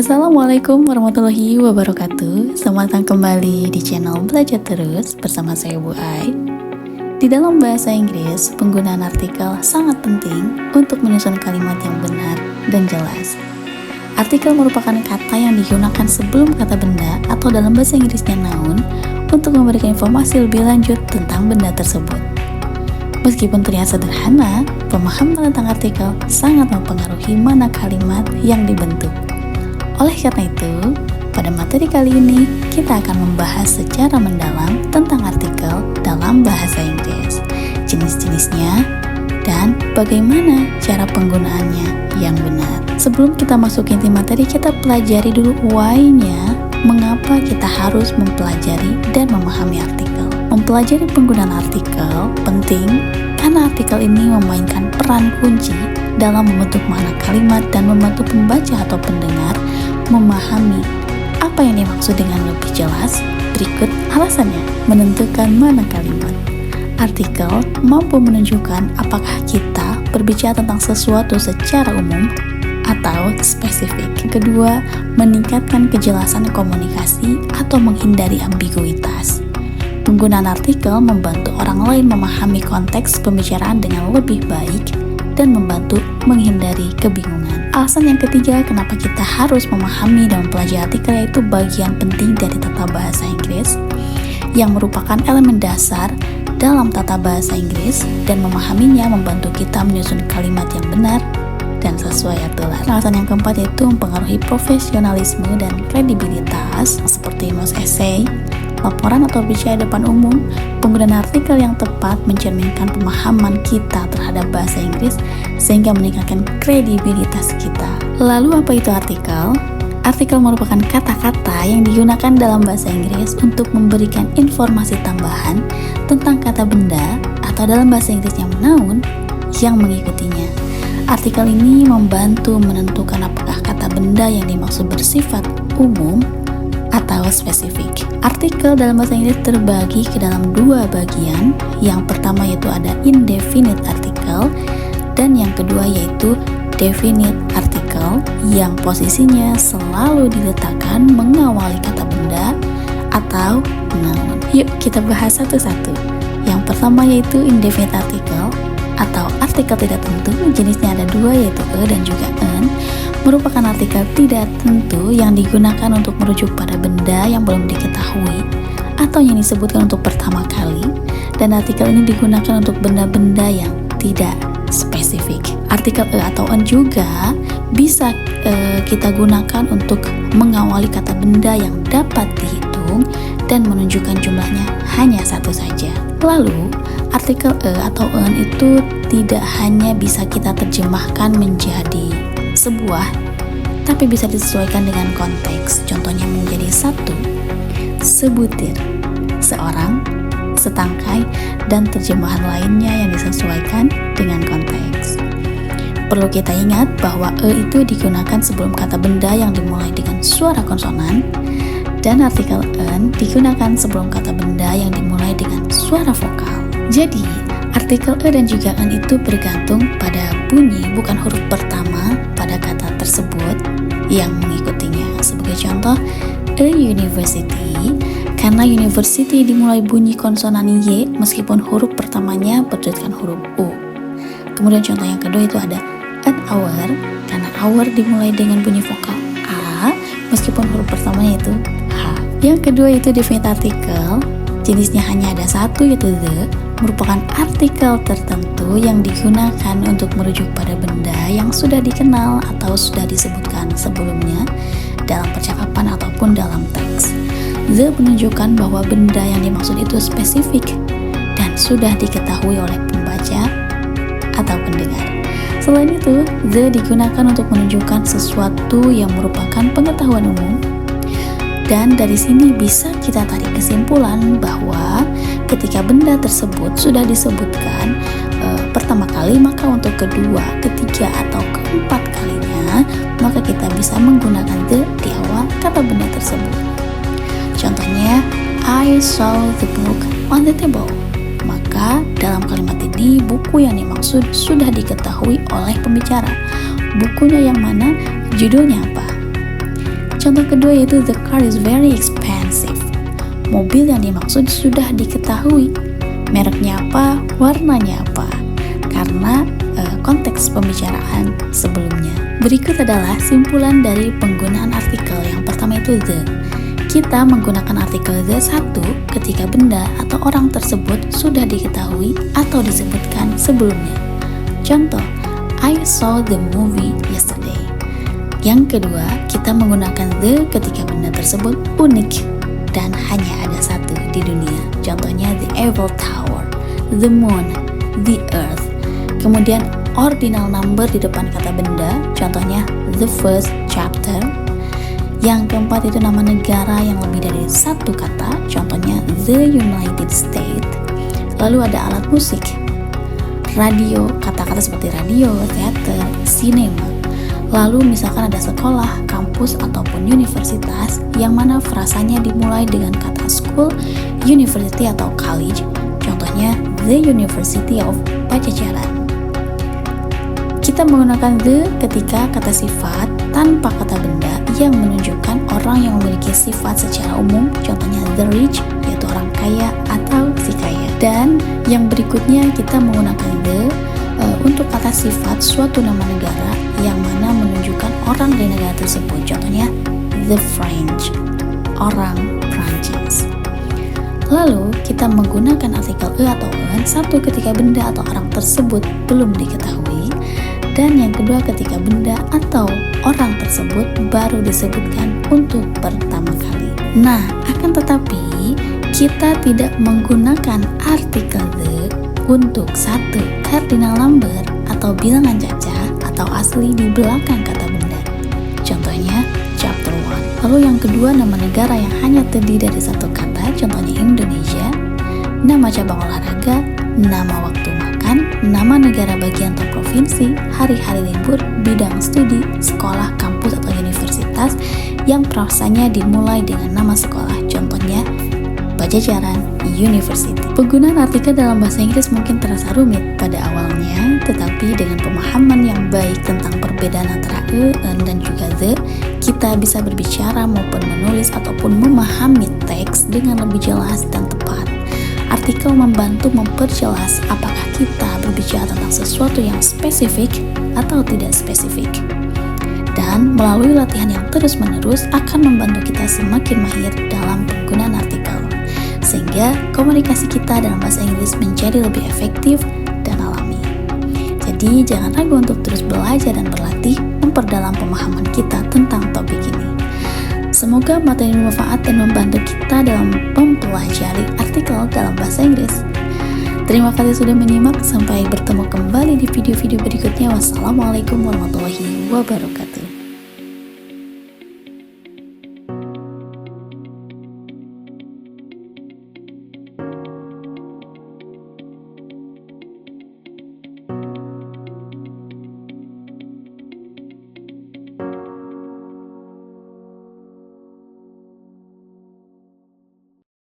Assalamualaikum warahmatullahi wabarakatuh. Selamat datang kembali di channel Belajar Terus bersama saya Bu Ai. Di dalam bahasa Inggris, penggunaan artikel sangat penting untuk menyusun kalimat yang benar dan jelas. Artikel merupakan kata yang digunakan sebelum kata benda atau dalam bahasa Inggrisnya noun untuk memberikan informasi lebih lanjut tentang benda tersebut. Meskipun terlihat sederhana, pemahaman tentang artikel sangat mempengaruhi mana kalimat yang dibentuk. Oleh karena itu, pada materi kali ini kita akan membahas secara mendalam tentang artikel dalam bahasa Inggris, jenis-jenisnya, dan bagaimana cara penggunaannya yang benar. Sebelum kita masuk inti materi, kita pelajari dulu why-nya, mengapa kita harus mempelajari dan memahami artikel. Mempelajari penggunaan artikel penting karena artikel ini memainkan peran kunci dalam membentuk makna kalimat dan membantu pembaca atau pendengar memahami apa yang dimaksud dengan lebih jelas. Berikut alasannya. Menentukan makna kalimat. Artikel mampu menunjukkan apakah kita berbicara tentang sesuatu secara umum atau spesifik. Kedua, meningkatkan kejelasan komunikasi atau menghindari ambiguitas. Penggunaan artikel membantu orang lain memahami konteks pembicaraan dengan lebih baik dan membantu menghindari kebingungan. Alasan yang ketiga kenapa kita harus memahami dan mempelajari artikel yaitu bagian penting dari tata bahasa Inggris yang merupakan elemen dasar dalam tata bahasa Inggris, dan memahaminya membantu kita menyusun kalimat yang benar dan sesuai aturan. Alasan yang keempat yaitu mempengaruhi profesionalisme dan kredibilitas seperti menulis esai, laporan atau bicara depan umum. Penggunaan artikel yang tepat mencerminkan pemahaman kita terhadap bahasa Inggris sehingga meningkatkan kredibilitas kita. Lalu apa itu artikel? Artikel merupakan kata-kata yang digunakan dalam bahasa Inggris untuk memberikan informasi tambahan tentang kata benda atau dalam bahasa Inggrisnya noun yang mengikutinya. Artikel ini membantu menentukan apakah kata benda yang dimaksud bersifat umum atau spesifik. Artikel dalam bahasa Inggris terbagi ke dalam dua bagian. Yang pertama yaitu ada indefinite article, dan yang kedua yaitu definite article yang posisinya selalu diletakkan mengawali kata benda atau noun. Yuk kita bahas satu-satu. Yang pertama yaitu indefinite article atau artikel tidak tentu. Jenisnya ada dua yaitu a dan juga an. Merupakan artikel tidak tentu yang digunakan untuk merujuk pada benda yang belum diketahui atau yang disebutkan untuk pertama kali, dan artikel ini digunakan untuk benda-benda yang tidak spesifik. Artikel a atau an juga bisa kita gunakan untuk mengawali kata benda yang dapat dihitung dan menunjukkan jumlahnya hanya satu saja. Lalu, artikel a atau an itu tidak hanya bisa kita terjemahkan menjadi sebuah, tapi bisa disesuaikan dengan konteks. Contohnya menjadi satu, sebutir, seorang, setangkai, dan terjemahan lainnya yang disesuaikan dengan konteks. Perlu kita ingat bahwa e itu digunakan sebelum kata benda yang dimulai dengan suara konsonan, dan artikel an digunakan sebelum kata benda yang dimulai dengan suara vokal. Jadi, artikel a dan juga an itu bergantung pada bunyi, bukan huruf pertama pada kata tersebut yang mengikutinya. Sebagai contoh, a university, karena university dimulai bunyi konsonan y meskipun huruf pertamanya bertuliskan huruf u. Kemudian contoh yang kedua itu ada an hour, karena hour dimulai dengan bunyi vokal a meskipun huruf pertamanya itu h. Yang kedua itu definite article, jenisnya hanya ada satu yaitu the, merupakan artikel tertentu yang digunakan untuk merujuk pada benda yang sudah dikenal atau sudah disebutkan sebelumnya dalam percakapan ataupun dalam teks. The menunjukkan bahwa benda yang dimaksud itu spesifik dan sudah diketahui oleh pembaca atau pendengar. Selain itu, the digunakan untuk menunjukkan sesuatu yang merupakan pengetahuan umum. Dan dari sini bisa kita tarik kesimpulan bahwa ketika benda tersebut sudah disebutkan pertama kali, maka untuk kedua, ketiga, atau keempat kalinya, maka kita bisa menggunakan the di awal kata benda tersebut. Contohnya, I saw the book on the table. Maka dalam kalimat ini buku yang dimaksud sudah diketahui oleh pembicara. Bukunya yang mana? Judulnya apa? Contoh kedua yaitu the car is very expensive. Mobil yang dimaksud sudah diketahui. Mereknya apa, warnanya apa. Karena konteks pembicaraan sebelumnya. Berikut adalah simpulan dari penggunaan artikel. Yang pertama itu the. Kita menggunakan artikel the satu ketika benda atau orang tersebut sudah diketahui atau disebutkan sebelumnya. Contoh, I saw the movie yesterday. Yang kedua, kita menggunakan the ketika benda tersebut unik dan hanya ada satu di dunia. Contohnya the Eiffel Tower, the moon, the earth. Kemudian ordinal number di depan kata benda, contohnya the first chapter. Yang keempat itu nama negara yang lebih dari satu kata, contohnya the United States. Lalu ada alat musik, radio, kata-kata seperti radio, theater, cinema. Lalu misalkan ada sekolah, kampus, ataupun universitas yang mana frasanya dimulai dengan kata school, university, atau college, contohnya the University of Pajajaran. Kita menggunakan the ketika kata sifat tanpa kata benda yang menunjukkan orang yang memiliki sifat secara umum, contohnya the rich, yaitu orang kaya atau si kaya. Dan yang berikutnya kita menggunakan the untuk kata sifat suatu nama negara yang mana menunjukkan orang dari negara tersebut, contohnya the French, orang Prancis. Lalu kita menggunakan artikel atau en satu ketika benda atau orang tersebut belum diketahui, dan yang kedua ketika benda atau orang tersebut baru disebutkan untuk pertama kali. Nah, akan tetapi kita tidak menggunakan artikel the untuk satu cardinal number atau bilangan cacah atau asli di belakang kata benda. Contohnya chapter 1. Lalu yang kedua nama negara yang hanya terdiri dari satu kata, contohnya Indonesia, nama cabang olahraga, nama waktu makan, nama negara bagian atau provinsi, hari-hari libur, bidang studi, sekolah, kampus atau universitas yang frasanya dimulai dengan nama sekolah, contohnya Pajajaran University. Penggunaan artikel dalam bahasa Inggris mungkin terasa rumit pada awalnya, tetapi dengan pemahaman yang baik tentang perbedaan antara en dan juga the, kita bisa berbicara maupun menulis ataupun memahami teks dengan lebih jelas dan tepat. Artikel membantu memperjelas apakah kita berbicara tentang sesuatu yang spesifik atau tidak spesifik. Dan melalui latihan yang terus-menerus akan membantu kita semakin mahir dalam penggunaan artikel, sehingga komunikasi kita dalam bahasa Inggris menjadi lebih efektif dan alami. Jadi jangan ragu untuk terus belajar dan berlatih memperdalam pemahaman kita tentang topik ini. Semoga materi ini bermanfaat dan membantu kita dalam mempelajari artikel dalam bahasa Inggris. Terima kasih sudah menyimak, sampai bertemu kembali di video-video berikutnya. Wassalamualaikum warahmatullahi wabarakatuh.